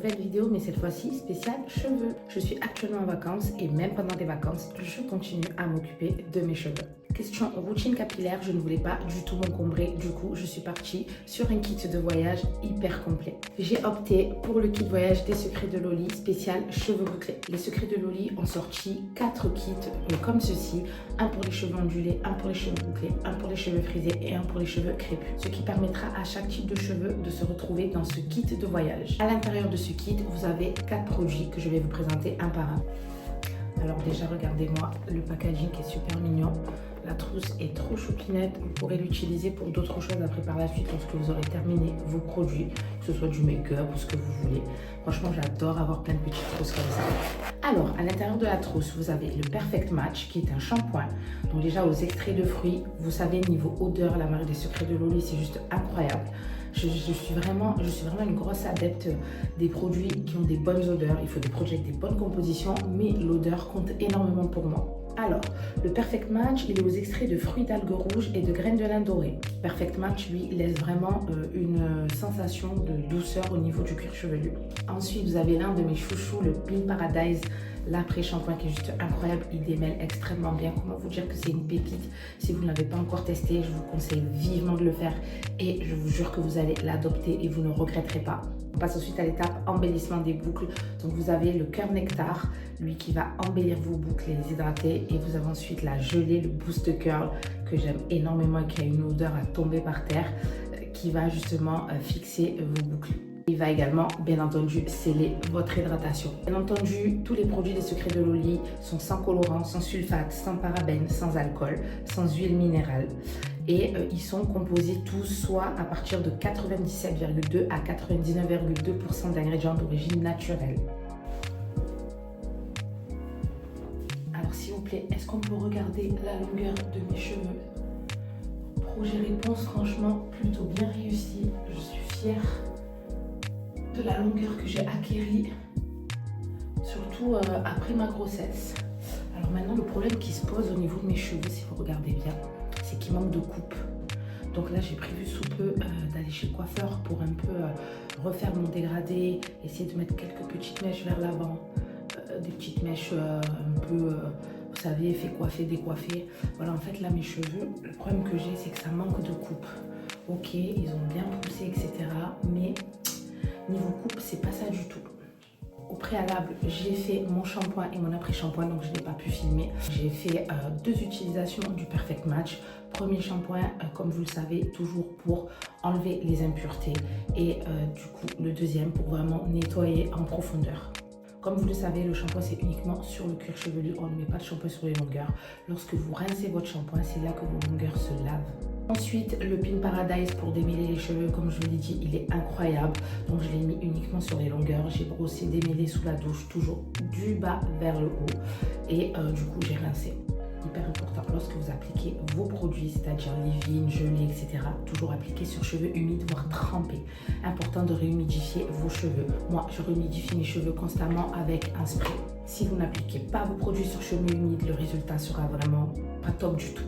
nouvelle vidéo, mais cette fois-ci spéciale cheveux. Je suis actuellement en vacances et même pendant les vacances, je continue à m'occuper de mes cheveux. Question routine capillaire, je ne voulais pas du tout m'encombrer, du coup je suis partie sur un kit de voyage hyper complet. J'ai opté pour le kit voyage des Secrets de Loli spécial cheveux bouclés. Les Secrets de Loli ont sorti 4 kits comme ceci, un pour les cheveux ondulés, un pour les cheveux bouclés, un pour les cheveux frisés et un pour les cheveux crépus. Ce qui permettra à chaque type de cheveux de se retrouver dans ce kit de voyage. À l'intérieur de ce kit, vous avez 4 produits que je vais vous présenter un par un. Alors déjà, regardez-moi le packaging qui est super mignon. La trousse est trop choupinette. Vous pourrez l'utiliser pour d'autres choses après par la suite lorsque vous aurez terminé vos produits, que ce soit du make-up ou ce que vous voulez. Franchement, j'adore avoir plein de petites trousses comme ça. Alors, à l'intérieur de la trousse, vous avez le Perfect Match qui est un shampoing. Donc déjà, aux extraits de fruits, vous savez, niveau odeur, la marque des Secrets de Loli, c'est juste incroyable. Je suis vraiment une grosse adepte des produits qui ont des bonnes odeurs. Il faut des produits avec des bonnes compositions, mais l'odeur compte énormément pour moi. Alors, le Perfect Match, il est aux extraits de fruits d'algues rouges et de graines de lin doré. Perfect Match, lui, laisse vraiment une sensation de douceur au niveau du cuir chevelu. Ensuite, vous avez l'un de mes chouchous, le Pin Paradise, l'après-shampoing qui est juste incroyable. Il démêle extrêmement bien. Comment vous dire que c'est une pépite? Si vous ne l'avez pas encore testé, je vous conseille vivement de le faire et je vous jure que vous allez l'adopter et vous ne regretterez pas. On passe ensuite à l'étape embellissement des boucles. Donc vous avez le cœur nectar, lui qui va embellir vos boucles et les hydrater. Et vous avez ensuite la gelée, le boost curl que j'aime énormément et qui a une odeur à tomber par terre, qui va justement fixer vos boucles. Il va également, bien entendu, sceller votre hydratation. Bien entendu, tous les produits des Secrets de Loli sont sans colorant, sans sulfate, sans parabènes, sans alcool, sans huile minérale. Et ils sont composés tous soit à partir de 97,2 à 99,2% d'ingrédients d'origine naturelle. Alors s'il vous plaît, est-ce qu'on peut regarder la longueur de mes cheveux? Projet réponse, franchement, plutôt bien réussi. Je suis fière de la longueur que j'ai acquérie, surtout après ma grossesse. Alors maintenant, le problème qui se pose au niveau de mes cheveux, si vous regardez bien, c'est qu'il manque de coupe. Donc là, j'ai prévu sous peu d'aller chez le coiffeur pour un peu refaire mon dégradé, essayer de mettre quelques petites mèches vers l'avant, des petites mèches un peu, vous savez, fait coiffer, décoiffer. Voilà, en fait, là, mes cheveux, le problème que j'ai, c'est que ça manque de coupe. Ok, ils ont bien poussé, etc. Mais niveau coupe, c'est pas ça du tout. Au préalable, j'ai fait mon shampoing et mon après-shampoing, donc je n'ai pas pu filmer. J'ai fait 2 utilisations du Perfect Match. Premier shampoing, comme vous le savez, toujours pour enlever les impuretés. Et du coup, le deuxième pour vraiment nettoyer en profondeur. Comme vous le savez, le shampoing, c'est uniquement sur le cuir chevelu. On ne met pas de shampoing sur les longueurs. Lorsque vous rincez votre shampoing, c'est là que vos longueurs se lavent. Ensuite, le Pin Paradise pour démêler les cheveux, comme je vous l'ai dit, il est incroyable. Donc, je l'ai mis uniquement sur les longueurs. J'ai brossé, démêlé sous la douche, toujours du bas vers le haut. Et du coup, j'ai rincé. Hyper important, lorsque vous appliquez vos produits, c'est-à-dire leave-in, gelée, etc., toujours appliquer sur cheveux humides, voire trempés. Important de réhumidifier vos cheveux. Moi, je réhumidifie mes cheveux constamment avec un spray. Si vous n'appliquez pas vos produits sur cheveux humides, le résultat sera vraiment pas top du tout.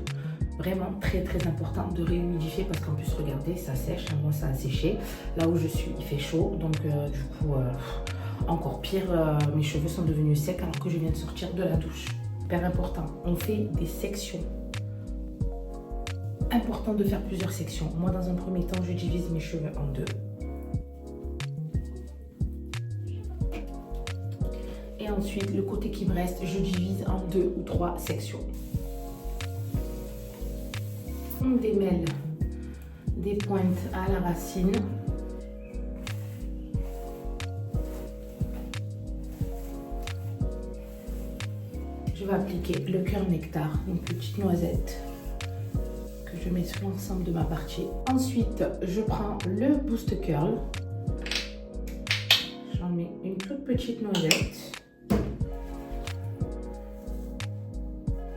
Vraiment très important de réhumidifier parce qu'en plus, regardez, ça sèche. Moi, ça a séché. Là où je suis, il fait chaud. Donc, du coup, encore pire, mes cheveux sont devenus secs alors que je viens de sortir de la douche. Hyper important, on fait des sections. Important de faire plusieurs sections. Moi, dans un premier temps, je divise mes cheveux en 2. Et ensuite, le côté qui me reste, je divise en 2 ou 3 sections. On démêle des pointes à la racine. Je vais appliquer le cœur nectar, une petite noisette que je mets sur l'ensemble de ma partie. Ensuite, je prends le boost curl. J'en mets une toute petite noisette.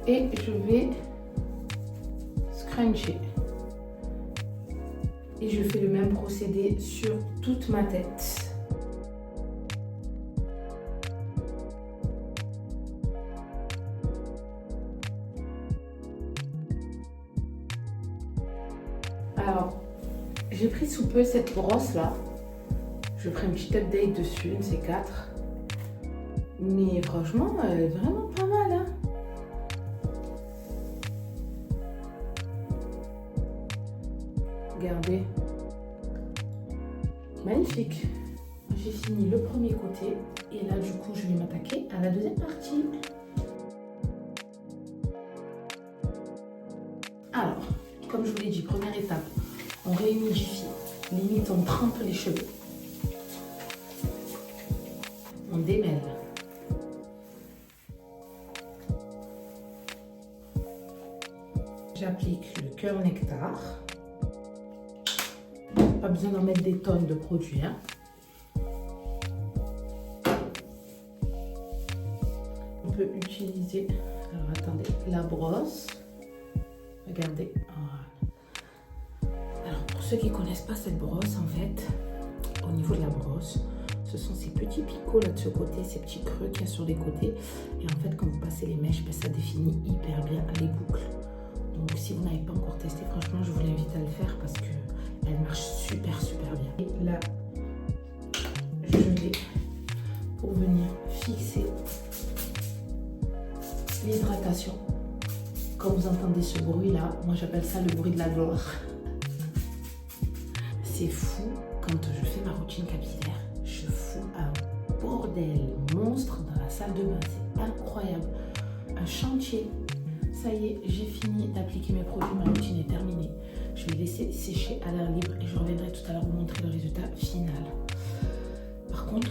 Et je vais scruncher. Et je fais le même procédé sur toute ma tête. Alors, j'ai pris sous peu cette brosse là Je ferai une petite update dessus, une de ces 4. Mais franchement, elle est vraiment pas mal. Hein. Regardez. Magnifique. J'ai fini le premier côté. Et là, du coup, je vais m'attaquer à la deuxième partie. Alors, comme je vous l'ai dit, première étape, on réhumidifie. Limite, on trempe les cheveux. On démêle. J'applique le cœur nectar. Pas besoin d'en mettre des tonnes de produits. Hein. On peut utiliser, alors attendez, la brosse. Regardez. Alors pour ceux qui ne connaissent pas cette brosse, en fait, au niveau de la brosse, ce sont ces petits picots là de ce côté, ces petits creux qu'il y a sur les côtés. Et en fait, quand vous passez les mèches, ben, ça définit hyper bien les boucles. Donc si vous n'avez pas encore testé, franchement, je vous l'invite à le faire parce qu'elle marche super bien. Et là, je l'ai pour venir fixer l'hydratation. Quand vous entendez ce bruit là, moi j'appelle ça le bruit de la gloire. C'est fou, quand je fais ma routine capillaire, je fous un bordel monstre dans la salle de bain. C'est incroyable. Un chantier. Ça y est, j'ai fini d'appliquer mes produits, ma routine est terminée. Je vais laisser sécher à l'air libre et je reviendrai tout à l'heure vous montrer le résultat final. Par contre,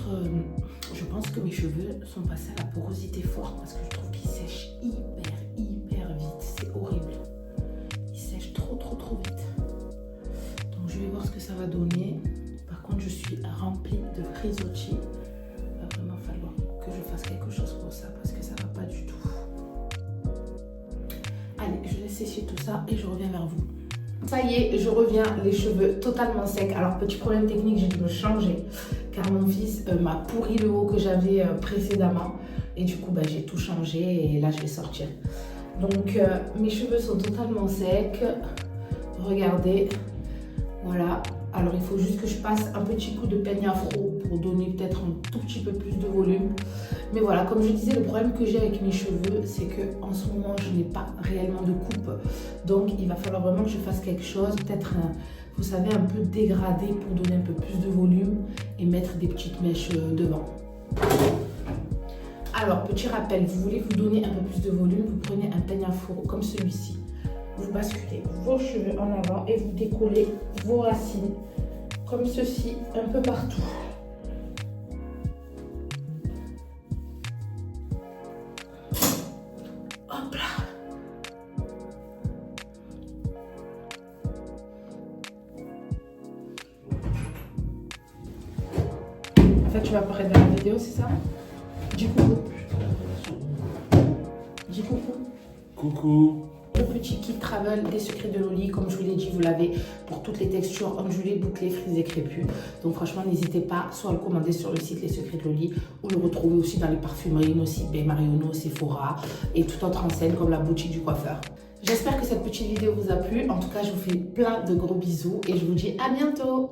je pense que mes cheveux sont passés à la porosité forte parce que je trouve qu'ils sèchent hyper vite. C'est horrible. Ils sèchent trop vite. Donc je vais voir ce que ça va donner. Par contre, je suis remplie de frisottis. Il va vraiment falloir que je fasse quelque chose pour ça parce que ça va pas du tout. Allez, je laisse sécher tout ça et je reviens vers vous. Ça y est, je reviens, les cheveux totalement secs. Alors, petit problème technique, j'ai dû me changer car mon fils m'a pourri le haut que j'avais précédemment. Et du coup, j'ai tout changé et là, je vais sortir. Donc, mes cheveux sont totalement secs. Regardez, voilà. Alors, il faut juste que je passe un petit coup de peigne afro pour donner peut-être un tout petit peu plus de volume. Mais voilà, comme je disais, le problème que j'ai avec mes cheveux, c'est qu'en ce moment, je n'ai pas réellement de coupe. Donc, il va falloir vraiment que je fasse quelque chose, peut-être, vous savez, un peu dégradé pour donner un peu plus de volume et mettre des petites mèches devant. Alors, petit rappel, vous voulez vous donner un peu plus de volume, vous prenez un peigne afro comme celui-ci. Vous basculez vos cheveux en avant et vous décollez vos racines comme ceci un peu partout. Hop là. En fait, tu vas apparaître dans la vidéo, c'est ça? Dis coucou. Dis coucou. Coucou. Le petit kit travel des secrets de Loli, comme je vous l'ai dit, vous l'avez pour toutes les textures ondulées, bouclées, frisées, crépues. Donc franchement, n'hésitez pas soit à le commander sur le site Les Secrets de Loli ou le retrouver aussi dans les parfumeries, Nocibé, Marionno, Sephora et toute autre enseigne comme la boutique du coiffeur. J'espère que cette petite vidéo vous a plu. En tout cas, je vous fais plein de gros bisous et je vous dis à bientôt.